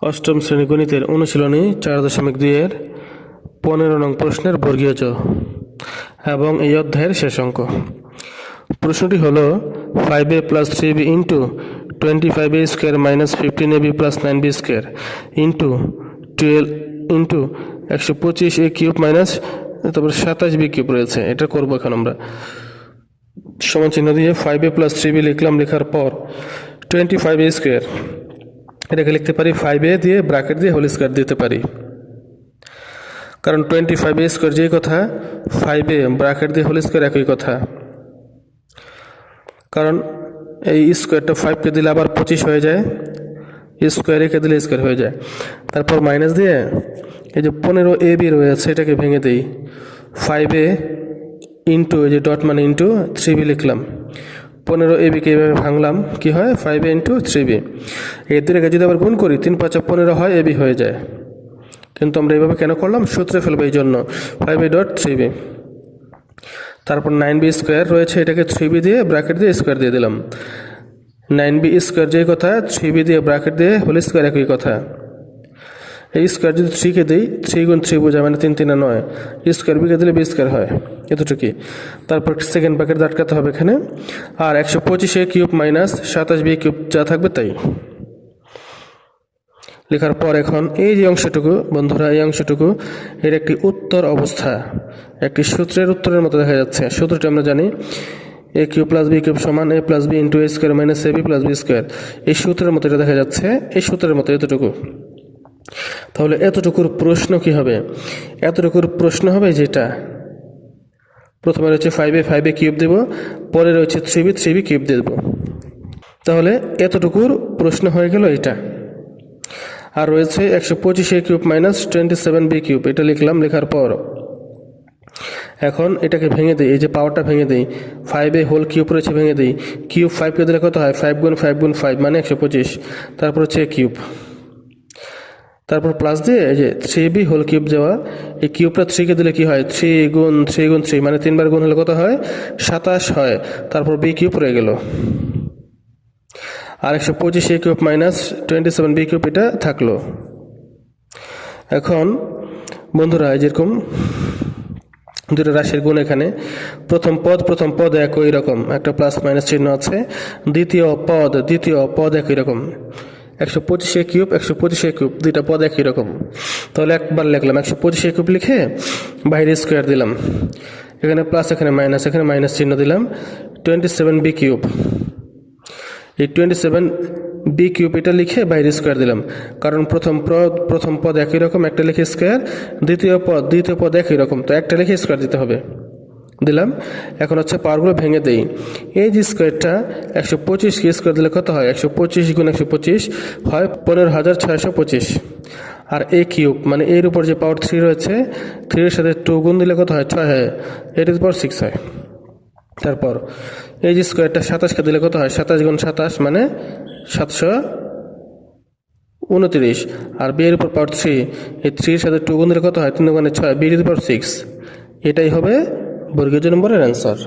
অষ্টম শ্রেণী গণিতের অনুশীলনী 4.2 এর 15 নং প্রশ্নের বর্গীয় জ এবং এই অধ্যায়ের শেষ অঙ্ক। প্রশ্নটি হলো 5a + 3b into 25a square minus 15ab + 9b square into 12 into 125a cube minus তারপর 27b কিউব রয়েছে। এটা করবো এখন আমরা। সমান চিহ্ন দিয়ে 5a + 3b লিখলাম, লেখার পর 25a স্কোয়ার এটাকে লিখতে পারি 5a দিয়ে ব্র্যাকেট দিয়ে হোল স্কোয়ার দিতে পারি, কারণ 25a স্কোয়ার যেই কথা 5a ব্র্যাকেট দিয়ে হোল স্কোয়ার একই কথা, কারণ এই স্কোয়ারটা 5কে দিলে আবার 25 হয়ে যায়, স্কোয়ার একে দিলে স্কোয়ার হয়ে যায়। তারপর মাইনাস দিয়ে এই যে 15ab রয়েছে এটাকে ভেঙে দিই, 5a ইন্টু এই যে ডট মানে ইন্টু 3b লিখলাম, 15abকে এইভাবে ভাঙলাম, কি হয় 5a ইন্টু 3b। এই দুটোকে যদি আবার গুণ করি 3 × 5 = 15 হয়, ab হয়ে যায়। কিন্তু আমরা এইভাবে কেন করলাম, সূত্রে ফেলবো এই জন্য 5a ডট 3b। তারপর 9b স্কোয়ার রয়েছে, এটাকে 3b দিয়ে ব্র্যাকেট দিয়ে স্কোয়ার দিয়ে দিলাম। 9b স্কোয়ার যেই কথা 3b দিয়ে ব্র্যাকেট দিয়ে হোল স্কোয়ার একই কথা। এই স্কোয়ার যদি 3কে দিই 3 × 3 বোঝায়, মানে 3 × 3 = 9, স্কোয়ার বিকে দিলে b স্কোয়ার হয়, এতটুকুই। তারপর সেকেন্ড ব্র্যাকেট আটকাতে হবে এখানে, আর 125a cube minus 27b cube যা থাকবে তাই লেখার পর এখন এই যে অংশটুকু বন্ধুরা, এই অংশটুকু এর একটি উত্তর অবস্থা, একটি সূত্রের উত্তরের মতো দেখা যাচ্ছে। সূত্রটি আমরা জানি a কিউব + b কিউব সমান a + b into a square minus ab + b square. এই সূত্রের মতো এটা দেখা যাচ্ছে, এই সূত্রের মতো এতটুকু। তাহলে এতটুকুর প্রশ্ন কি হবে? এতটুকুর প্রশ্ন হবে যেটা প্রথমে রয়েছে 5a কিউব দেব, পরে রয়েছে 3b কিউব দেব। তাহলে এতটুকুর প্রশ্ন হয়ে গেল এটা। আর রয়েছে 125a cube minus 27b cube, এটা লিখলাম, লেখার পর এখন এটাকে ভেঙে দিই, এই যে পাওয়ারটা ভেঙে দিই, 5a হোল কিউব রয়েছে ভেঙে দিই, কিউব 5কে দিলে কত হয় 5 × 5 × 5 মানে 125, তারপর হচ্ছে কিউব, তারপর প্লাস দিয়ে এই যে 3b হোল কিউব যাওয়া, এই কিউবটা 3কে দিলে কি হয় 3 × 3 × 3 মানে 3 বার গুণ হলে কত হয় 27 হয়, তারপর b কিউব রয়ে গেল, আর 125a cube minus 27b cube এটা থাকলো। এখন বন্ধুরা এই যেরকম দুটো রাশির গুণ, এখানে প্রথম পদ একই রকম, একটা প্লাস মাইনাস চিহ্ন আছে, দ্বিতীয় পদ একই রকম, 125a কিউব 125a কিউব দুইটা পদ একই রকম। তাহলে একবার লিখলাম 125a কিউব লিখে বাইরে স্কোয়ার দিলাম, এখানে প্লাস এখানে মাইনাস চিহ্ন দিলাম, 27b কিউব, এই 27b কিউব এটা লিখে বাইরে স্কোয়ার দিলাম, কারণ প্রথম পদ একই রকম, একটা লিখে স্কোয়ার, দ্বিতীয় পদ একই রকম, তো একটা লিখে স্কোয়ার দিতে হবে, দিলাম। এখন হচ্ছে পাওয়ারগুলো ভেঙে দেই, এই যে স্কোয়ারটা 125কে স্কোয়ার দিলে কত হয় 125 × 125 হয় 15625, আর a কিউব মানে এর উপর যে পাওয়ার 3 রয়েছে 3 এর সাথে 2 গুণ দিলে কত হয় 6 হয়, 8⁻6 হয়। তারপর এই যে স্কোয়ারটা 27কে দিলে কত হয় 27 × 27 মানে 729, আর b এর উপর পাওয়ার 3, এই 3 এর সাথে 2 গুণ দিলে কত হয় 3 × 6 b⁻6। এটাই হবে বর্গীয় জ নম্বরের অ্যান্সার।